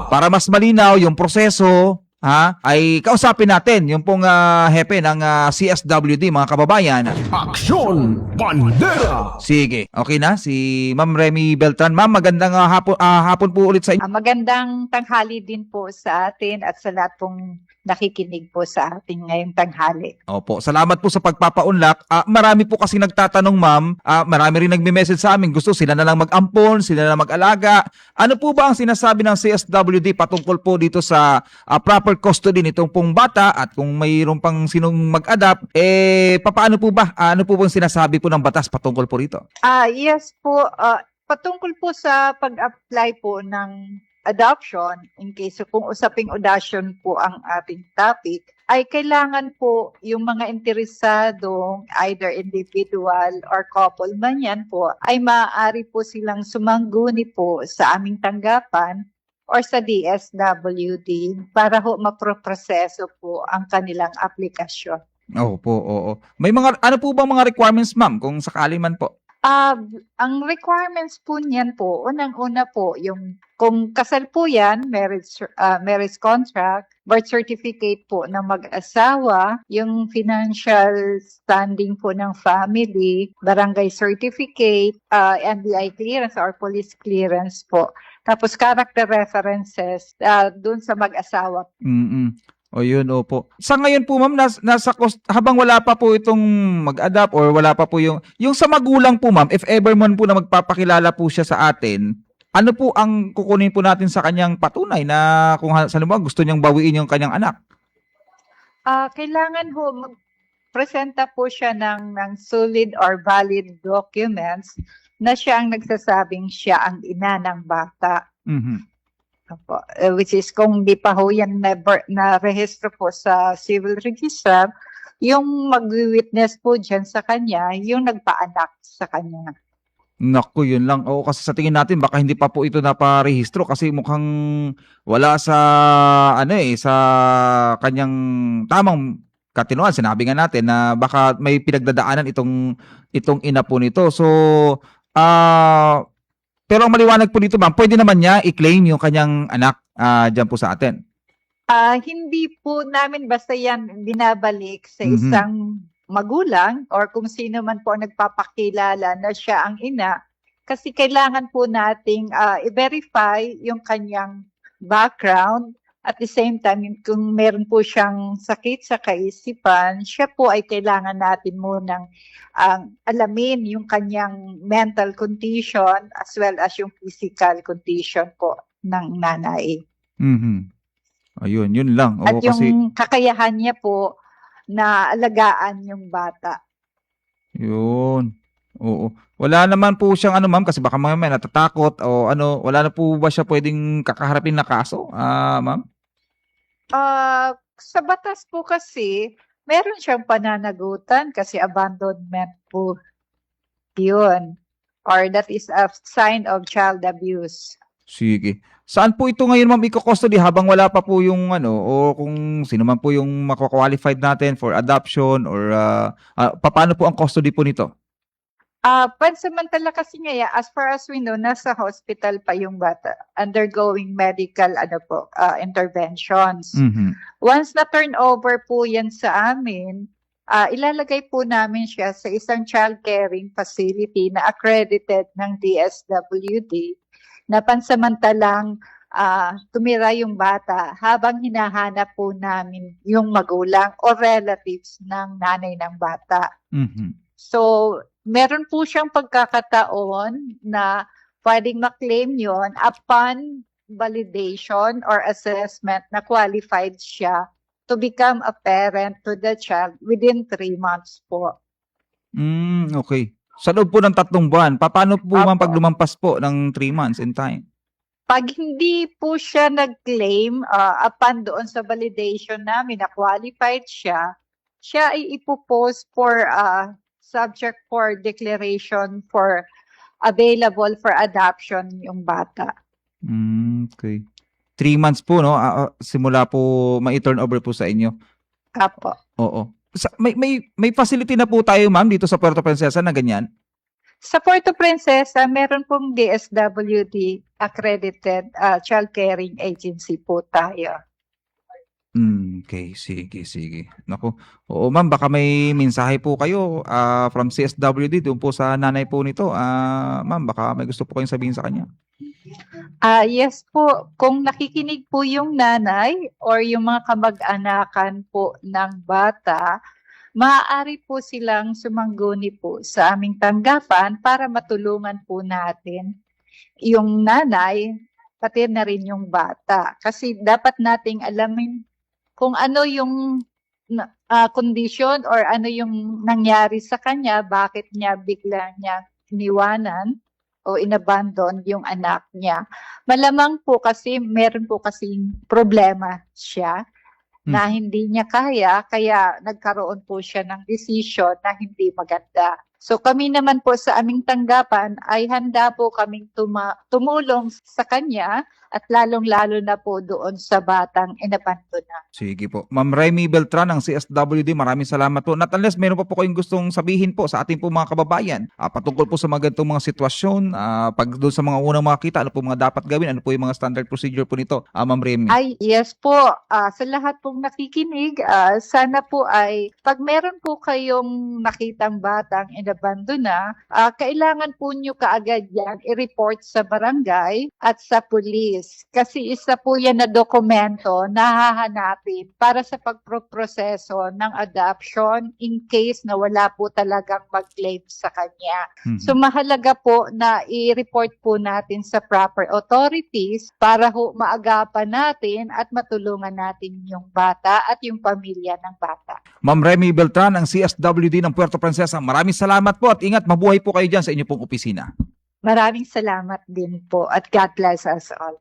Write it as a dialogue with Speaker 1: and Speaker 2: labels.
Speaker 1: Para mas malinaw yung proseso, ay kausapin natin yung pong hepe ng CSWD, mga kababayan.
Speaker 2: Aksyon Bandera!
Speaker 1: Sige, okay na si Ma'am Remy Beltran. Ma'am, magandang hapon po ulit sa inyo.
Speaker 3: Magandang tanghali din po sa atin at sa lahat pong nakikinig po sa ating ngayong tanghali.
Speaker 1: Opo, salamat po sa pagpapaunlak. Marami po kasi nagtatanong, ma'am. Marami rin nagme-message sa amin. Gusto sila na lang mag-ampon, sila na lang mag-alaga. Ano po ba ang sinasabi ng CSWD patungkol po dito sa proper custody nitong pong bata, at kung mayroon pang sinong mag-adapt, papaano po ba? Ano po bang sinasabi po ng batas patungkol po rito?
Speaker 3: Yes po, patungkol po sa pag-apply po ng adoption, in case kung usaping adoption po ang ating topic, ay kailangan po yung mga interesadong either individual or couple man yan po, ay maaari po silang sumangguni po sa aming tanggapan or sa DSWD para ho maproproseso po ang kanilang aplikasyon.
Speaker 1: Opo, oo. May mga, ano po bang mga requirements, ma'am, kung sakali man po?
Speaker 3: Ang requirements po niyan po, unang-una po, yung kung kasal po yan, marriage contract, birth certificate po ng mag-asawa, yung financial standing po ng family, barangay certificate, NBI clearance or police clearance po. Tapos character references dun sa mag-asawa.
Speaker 1: O yun, opo. Sa ngayon po, ma'am, habang wala pa po itong mag-adapt or wala pa po yung sa magulang po, ma'am, if ever man po na magpapakilala po siya sa atin, ano po ang kukunin po natin sa kanyang patunay na kung saan mo gusto niyang bawiin yung kanyang anak?
Speaker 3: Kailangan ho presenta po siya ng solid or valid documents na siya ang nagsasabing siya ang ina ng bata. Which is kung di pa ho yan na-rehistro po sa civil register, yung mag-witness po dyan sa kanya, yung nagpaanak sa kanya.
Speaker 1: Naku, yun lang. Oo, kasi sa tingin natin baka hindi pa po ito naparehistro kasi mukhang wala sa sa kanyang tamang katinuan. Sinabi nga natin na baka may pinagdadaanan itong ina po nito. So, pero ang maliwanag po dito, ma'am, pwede naman niya i-claim yung kanyang anak dyan po sa atin.
Speaker 3: Hindi po namin basta yan binabalik sa isang magulang or kung sino man po nagpapakilala na siya ang ina, kasi kailangan po nating i-verify yung kanyang background. At the same time, kung meron po siyang sakit sa kaisipan, siya po ay kailangan natin munang alamin yung kanyang mental condition as well as yung physical condition po ng nanay.
Speaker 1: Ayun, yun lang. Oo,
Speaker 3: at yung kakayahan niya po na alagaan yung bata.
Speaker 1: Yun. Oo. Wala naman po siyang ma'am, kasi baka may natatakot o wala na po ba siya pwedeng kakaharapin na kaso, ma'am?
Speaker 3: Sa batas po kasi, meron siyang pananagutan kasi abandonment po yun. Or that is a sign of child abuse.
Speaker 1: Sige. Saan po ito ngayon, ma'am, i-custody habang wala pa po yung o kung sino man po yung mako-qualified natin for adoption or paano po ang custody po nito?
Speaker 3: Pansamantala kasi nga, as far as we know, nasa hospital pa yung bata, undergoing medical interventions. Once na turn over po yan sa amin, ilalagay po namin siya sa isang child caring facility na accredited ng DSWD na pansamantalang tumira yung bata habang hinahanap po namin yung magulang o relatives ng nanay ng bata. So, meron po siyang pagkakataon na pwedeng maklaim yon upon validation or assessment na qualified siya to become a parent to the child within 3 months po.
Speaker 1: Okay. Sa loob po ng 3 buwan, paano po ma'am pag lumampas po ng 3 months in time?
Speaker 3: Pag hindi po siya nag-claim upon doon sa validation namin na qualified siya ay ipopost for subject for declaration for available for adoption yung bata.
Speaker 1: Okay. 3 months po, no? Simula po ma-turn over po sa inyo.
Speaker 3: Apo.
Speaker 1: Oo. May facility na po tayo, ma'am, dito sa Puerto Princesa na ganyan?
Speaker 3: Sa Puerto Princesa, meron pong DSWD accredited child caring agency po tayo.
Speaker 1: Okay, sige, sige. Naku, oo ma'am, baka may mensahe po kayo from CSWD doon po sa nanay po nito. Ma'am, baka may gusto po kayong sabihin sa kanya.
Speaker 3: Yes po, kung nakikinig po yung nanay or yung mga kamag-anakan po ng bata, maaari po silang sumangguni po sa aming tanggapan para matulungan po natin yung nanay, pati na rin yung bata. Kasi dapat nating alamin kung ano yung condition or ano yung nangyari sa kanya, bakit niya bigla niya iniwanan o inabandon yung anak niya. Malamang po kasi meron po kasing problema siya na hindi niya kaya nagkaroon po siya ng decision na hindi maganda. So kami naman po sa aming tanggapan ay handa po kaming tumulong sa kanya at lalong-lalo na po doon sa batang inabandona.
Speaker 1: Sige po. Ma'am Remy Beltran ng CSWD, maraming salamat po. Not unless meron pa po kayong gustong sabihin po sa ating po mga kababayan patungkol po sa mga ganitong mga sitwasyon, pag doon sa mga unang makita, ano po mga dapat gawin, ano po yung mga standard procedure po nito, Ma'am Remy?
Speaker 3: Ay, yes po. Sa lahat pong nakikinig, sana po ay pag meron po kayong nakitang batang inabandona, kailangan po nyo kaagad yan i-report sa barangay at sa pulis. Kasi isa po yan na dokumento na hahanapin para sa pagproproseso ng adoption in case na wala po talagang mag-claim sa kanya. So mahalaga po na i-report po natin sa proper authorities para maagapan natin at matulungan natin yung bata at yung pamilya ng bata.
Speaker 1: Ma'am Remy Beltran ng CSWD ng Puerto Princesa, maraming salamat po at ingat, mabuhay po kayo dyan sa inyo pong opisina.
Speaker 3: Maraming salamat din po at God bless us all.